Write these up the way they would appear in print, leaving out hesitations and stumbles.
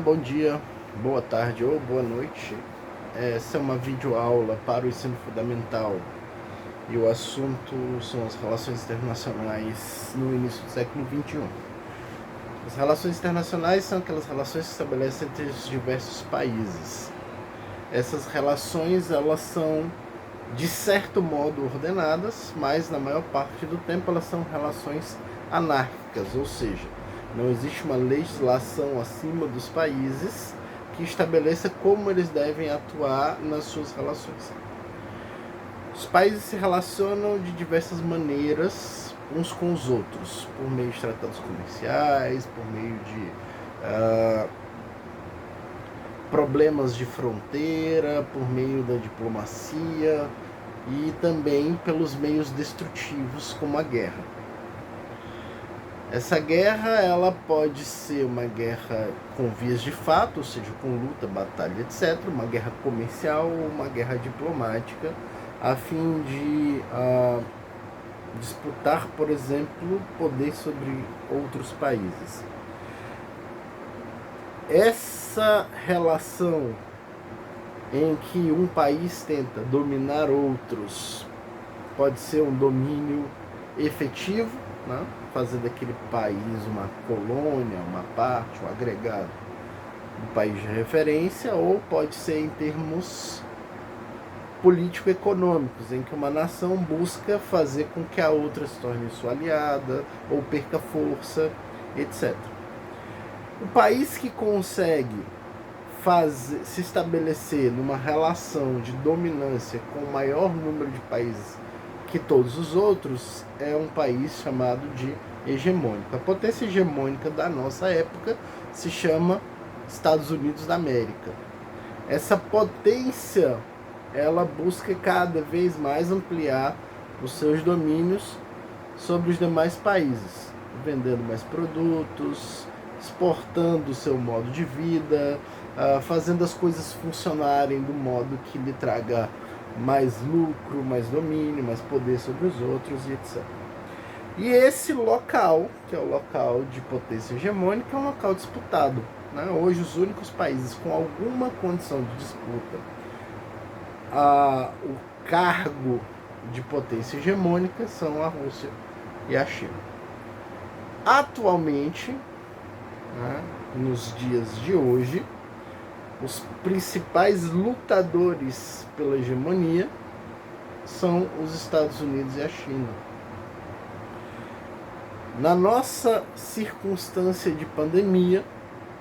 Bom dia, boa tarde ou boa noite. Essa é uma videoaula para o ensino fundamental e o assunto são as relações internacionais no início do século XXI. As relações internacionais são aquelas relações que se estabelecem entre os diversos países. Essas relações elas são de certo modo ordenadas, mas na maior parte do tempo elas são relações anárquicas, ou seja, não existe uma legislação acima dos países que estabeleça como eles devem atuar nas suas relações. Os países se relacionam de diversas maneiras uns com os outros, por meio de tratados comerciais, por meio de problemas de fronteira, por meio da diplomacia e também pelos meios destrutivos como a guerra. Essa guerra ela pode ser uma guerra com vias de fato, ou seja, com luta, batalha, etc., uma guerra comercial ou uma guerra diplomática, a fim de disputar, por exemplo, poder sobre outros países. Essa relação em que um país tenta dominar outros pode ser um domínio efetivo, né? Fazer daquele país uma colônia, uma parte, um agregado do país de referência, ou pode ser em termos político-econômicos, em que uma nação busca fazer com que a outra se torne sua aliada ou perca força, etc. O país que consegue se estabelecer numa relação de dominância com o maior número de países que todos os outros é um país chamado de hegemônico. A potência hegemônica da nossa época se chama Estados Unidos da América. Essa potência ela busca cada vez mais ampliar os seus domínios sobre os demais países, vendendo mais produtos, exportando o seu modo de vida, fazendo as coisas funcionarem do modo que lhe traga mais lucro, mais domínio, mais poder sobre os outros e etc. E esse local, que é o local de potência hegemônica, é um local disputado. Né? Hoje, os únicos países com alguma condição de disputa o cargo de potência hegemônica são a Rússia e a China. Atualmente, né, nos dias de hoje, os principais lutadores pela hegemonia são os Estados Unidos e a China. Na nossa circunstância de pandemia,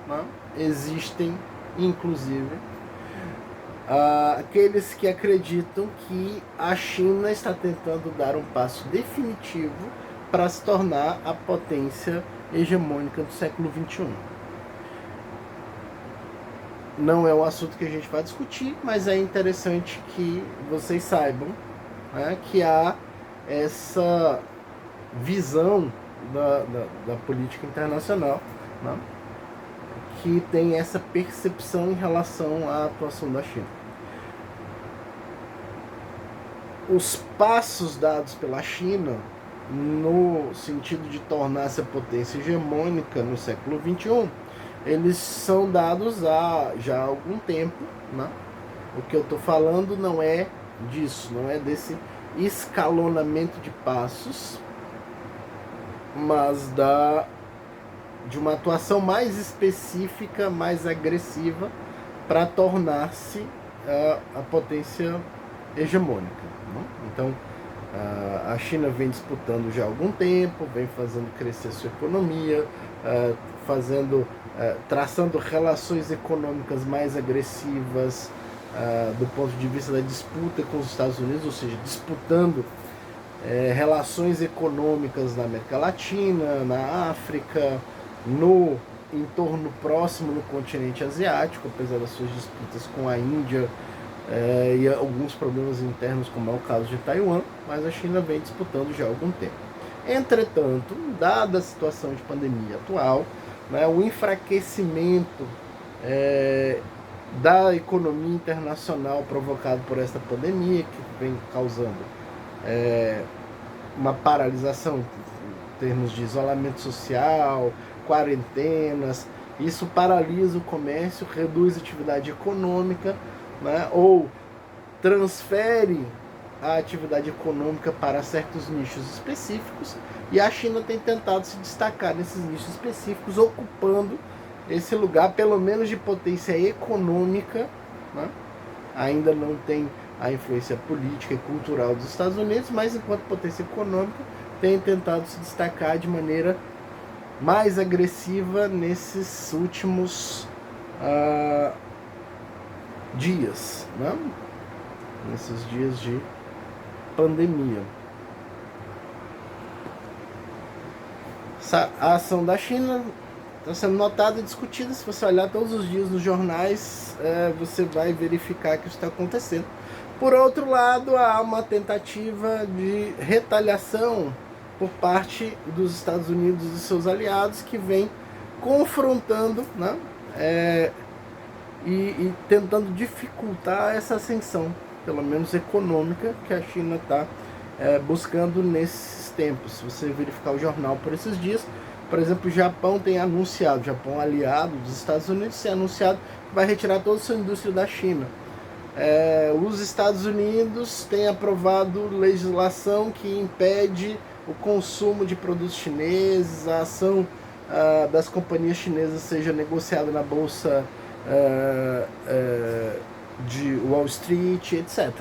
né, existem, inclusive, aqueles que acreditam que a China está tentando dar um passo definitivo para se tornar a potência hegemônica do século XXI. Não é um assunto que a gente vai discutir, mas é interessante que vocês saibam, né, que há essa visão da política internacional, né, que tem essa percepção em relação à atuação da China. Os passos dados pela China no sentido de tornar-se a potência hegemônica no século XXI, eles são dados há já algum tempo, né? O que eu estou falando não é disso, não é desse escalonamento de passos, mas de uma atuação mais específica, mais agressiva, para tornar-se a potência hegemônica. Né? Então, a China vem disputando já há algum tempo, vem fazendo crescer sua economia, traçando relações econômicas mais agressivas do ponto de vista da disputa com os Estados Unidos, ou seja, disputando relações econômicas na América Latina, na África, no entorno próximo no continente asiático, apesar das suas disputas com a Índia e alguns problemas internos, como é o caso de Taiwan, mas a China vem disputando já há algum tempo. Entretanto, dada a situação de pandemia atual, né, o enfraquecimento da economia internacional provocado por esta pandemia, que vem causando uma paralisação em termos de isolamento social, quarentenas Isso paralisa o comércio, reduz a atividade econômica, né, ou transfere a atividade econômica para certos nichos específicos, e a China tem tentado se destacar nesses nichos específicos, ocupando esse lugar, pelo menos de potência econômica, né? Ainda não tem a influência política e cultural dos Estados Unidos, mas enquanto potência econômica tem tentado se destacar de maneira mais agressiva nesses últimos dias, né? Nesses dias de pandemia. A ação da China está sendo notada e discutida. Se você olhar todos os dias nos jornais, você vai verificar que isso está acontecendo. Por outro lado, há uma tentativa de retaliação por parte dos Estados Unidos e seus aliados, que vem confrontando, né, e tentando dificultar essa ascensão, pelo menos econômica, que a China está buscando nesses tempos. Se você verificar o jornal por esses dias, por exemplo, o Japão tem anunciado, o Japão aliado dos Estados Unidos, tem anunciado que vai retirar toda a sua indústria da China. Os Estados Unidos têm aprovado legislação que impede o consumo de produtos chineses, a ação das companhias chinesas seja negociada na bolsa de Wall Street, etc.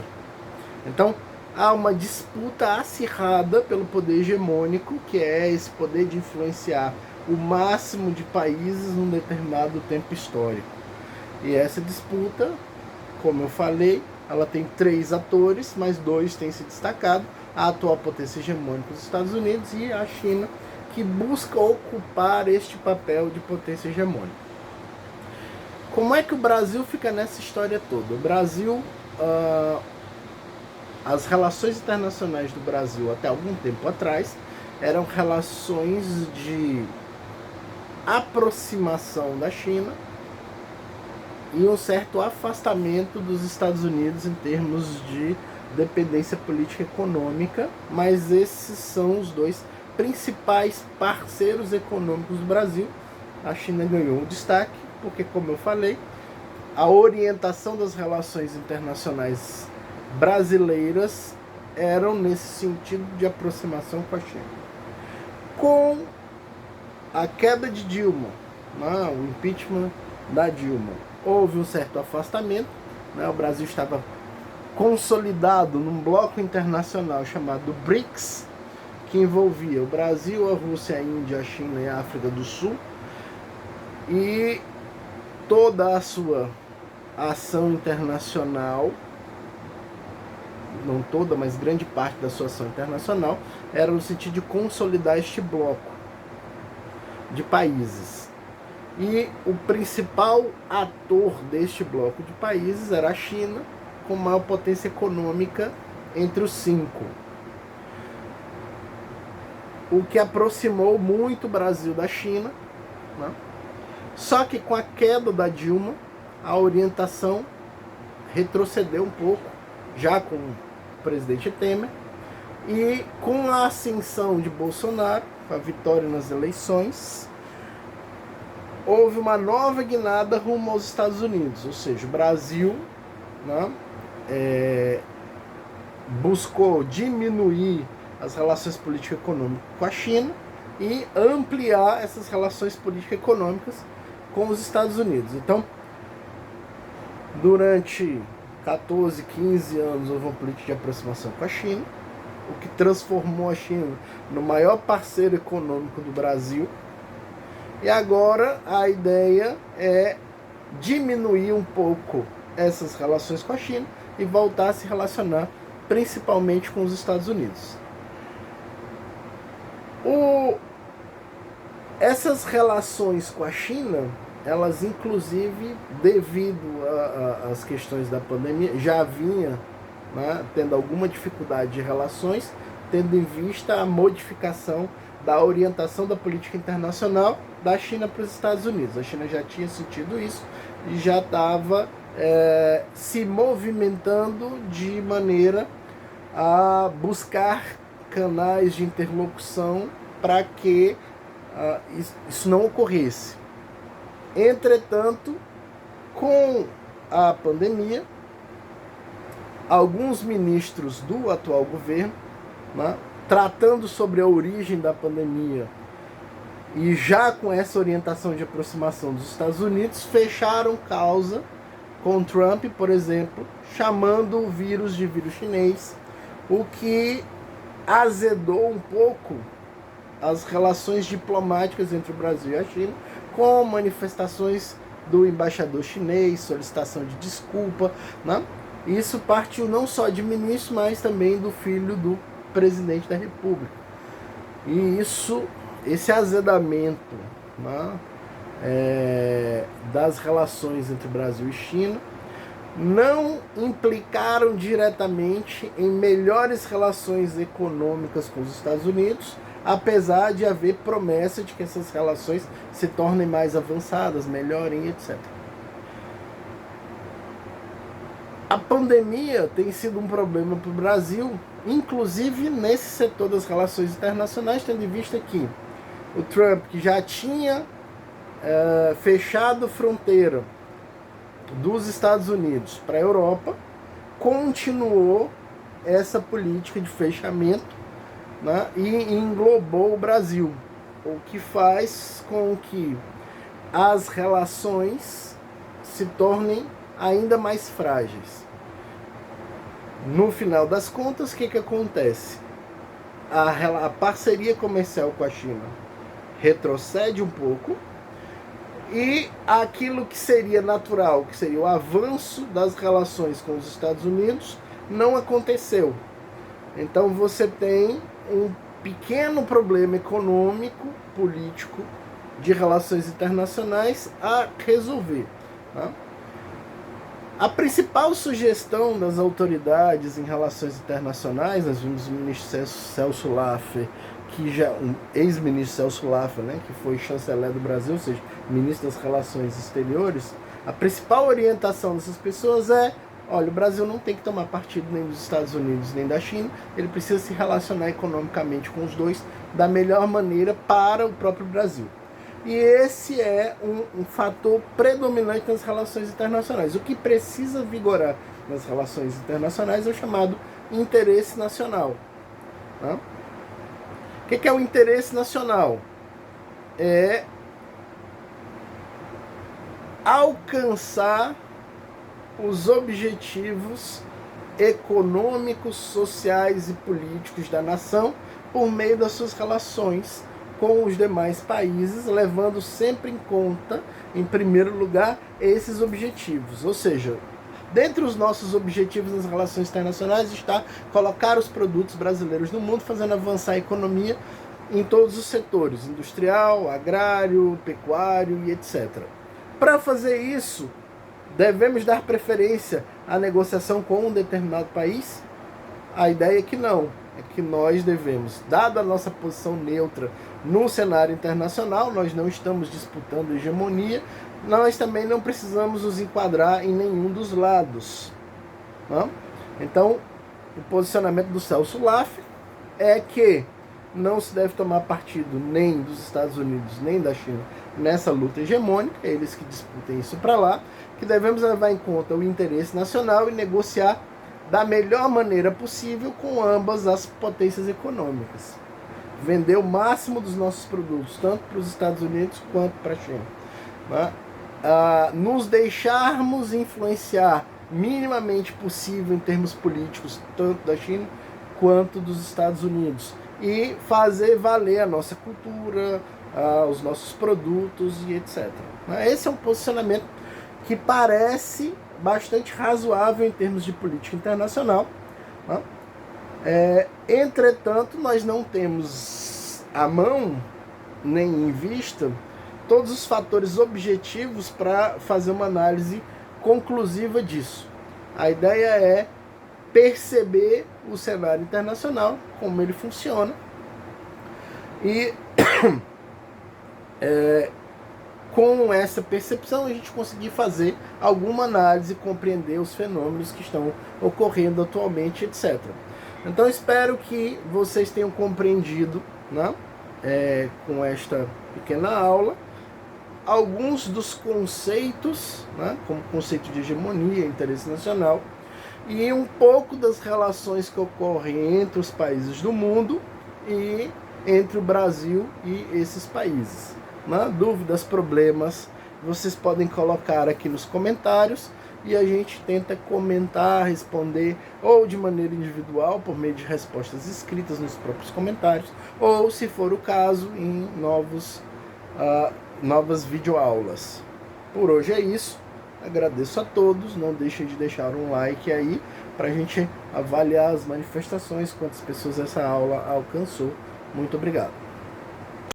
Então, há uma disputa acirrada pelo poder hegemônico, que é esse poder de influenciar o máximo de países num determinado tempo histórico. E essa disputa, como eu falei, ela tem 3 atores, mas 2 têm se destacado: a atual potência hegemônica dos Estados Unidos e a China, que busca ocupar este papel de potência hegemônica. Como é que o Brasil fica nessa história toda? O Brasil, as relações internacionais do Brasil até algum tempo atrás eram relações de aproximação da China e um certo afastamento dos Estados Unidos em termos de dependência política e econômica, mas esses são os 2 principais parceiros econômicos do Brasil. A China ganhou destaque porque, como eu falei, a orientação das relações internacionais brasileiras eram nesse sentido de aproximação com a China. Com a queda de Dilma, né, o impeachment da Dilma, houve um certo afastamento, né, o Brasil estava consolidado num bloco internacional chamado BRICS, que envolvia o Brasil, a Rússia, a Índia, a China e a África do Sul, e toda a sua ação internacional, não toda, mas grande parte da sua ação internacional, era no sentido de consolidar este bloco de países. E o principal ator deste bloco de países era a China, com maior potência econômica entre os 5. O que aproximou muito o Brasil da China, né? Só que com a queda da Dilma, a orientação retrocedeu um pouco, já com o presidente Temer, e com a ascensão de Bolsonaro, com a vitória nas eleições, houve uma nova guinada rumo aos Estados Unidos, ou seja, o Brasil, né, buscou diminuir as relações político-econômicas com a China e ampliar essas relações político-econômicas com os Estados Unidos. Então, durante 14, 15 anos houve uma política de aproximação com a China, o que transformou a China no maior parceiro econômico do Brasil. E agora a ideia é diminuir um pouco essas relações com a China e voltar a se relacionar principalmente com os Estados Unidos. Essas relações com a China, elas inclusive, devido às questões da pandemia, já vinha, né, tendo alguma dificuldade de relações, tendo em vista a modificação da orientação da política internacional da China para os Estados Unidos. A China já tinha sentido isso e já estava se movimentando de maneira a buscar canais de interlocução para que isso não ocorresse. Entretanto, com a pandemia, alguns ministros do atual governo, né, tratando sobre a origem da pandemia e já com essa orientação de aproximação dos Estados Unidos, fecharam causa com Trump, por exemplo, chamando o vírus de vírus chinês, o que azedou um pouco as relações diplomáticas entre o Brasil e a China, com manifestações do embaixador chinês, solicitação de desculpa, né? Isso partiu não só de ministro, mas também do filho do presidente da República. E esse azedamento, né, das relações entre Brasil e China não implicaram diretamente em melhores relações econômicas com os Estados Unidos, apesar de haver promessa de que essas relações se tornem mais avançadas, melhorem, etc. A pandemia tem sido um problema para o Brasil, inclusive nesse setor das relações internacionais, tendo em vista que o Trump, que já tinha fechado fronteira dos Estados Unidos para a Europa, continuou essa política de fechamento, né, e englobou o Brasil, o que faz com que as relações se tornem ainda mais frágeis. No final das contas, o que acontece? A parceria comercial com a China retrocede um pouco, e aquilo que seria natural, que seria o avanço das relações com os Estados Unidos, não aconteceu. Então você tem um pequeno problema econômico, político, de relações internacionais a resolver, tá? A principal sugestão das autoridades em relações internacionais, nós vimos o ministro Celso Laffer, ex-ministro Celso Laffer, né, que foi chanceler do Brasil, ou seja, ministro das Relações Exteriores, a principal orientação dessas pessoas é: olha, o Brasil não tem que tomar partido nem dos Estados Unidos nem da China, ele precisa se relacionar economicamente com os dois da melhor maneira para o próprio Brasil. E esse é um fator predominante nas relações internacionais. O que precisa vigorar nas relações internacionais é o chamado interesse nacional. Tá? O que é o interesse nacional? É alcançar os objetivos econômicos, sociais e políticos da nação por meio das suas relações com os demais países, levando sempre em conta, em primeiro lugar, esses objetivos. Ou seja, dentre os nossos objetivos nas relações internacionais está colocar os produtos brasileiros no mundo, fazendo avançar a economia em todos os setores, industrial, agrário, pecuário e etc. Para fazer isso, devemos dar preferência à negociação com um determinado país? A ideia é que não. É que nós devemos, dada a nossa posição neutra no cenário internacional, nós não estamos disputando hegemonia, nós também não precisamos nos enquadrar em nenhum dos lados. Não? Então, o posicionamento do Celso Laffer é que não se deve tomar partido nem dos Estados Unidos nem da China nessa luta hegemônica, eles que disputem isso para lá, que devemos levar em conta o interesse nacional e negociar da melhor maneira possível com ambas as potências econômicas. Vender o máximo dos nossos produtos, tanto para os Estados Unidos quanto para a China. Né? Nos deixarmos influenciar minimamente possível em termos políticos, tanto da China quanto dos Estados Unidos. E fazer valer a nossa cultura, os nossos produtos e etc. Esse é um posicionamento que parece bastante razoável em termos de política internacional. Entretanto, nós não temos à mão, nem em vista, todos os fatores objetivos para fazer uma análise conclusiva disso. A ideia é perceber o cenário internacional, como ele funciona, e com essa percepção a gente conseguir fazer alguma análise, compreender os fenômenos que estão ocorrendo atualmente, etc. Então espero que vocês tenham compreendido, né, com esta pequena aula, alguns dos conceitos, né, como conceito de hegemonia, interesse nacional, e um pouco das relações que ocorrem entre os países do mundo e entre o Brasil e esses países. Né? Dúvidas, problemas, vocês podem colocar aqui nos comentários e a gente tenta comentar, responder, ou de maneira individual, por meio de respostas escritas nos próprios comentários, ou, se for o caso, em novas videoaulas. Por hoje é isso. Agradeço a todos. Não deixem de deixar um like aí para a gente avaliar as manifestações, quantas pessoas essa aula alcançou. Muito obrigado.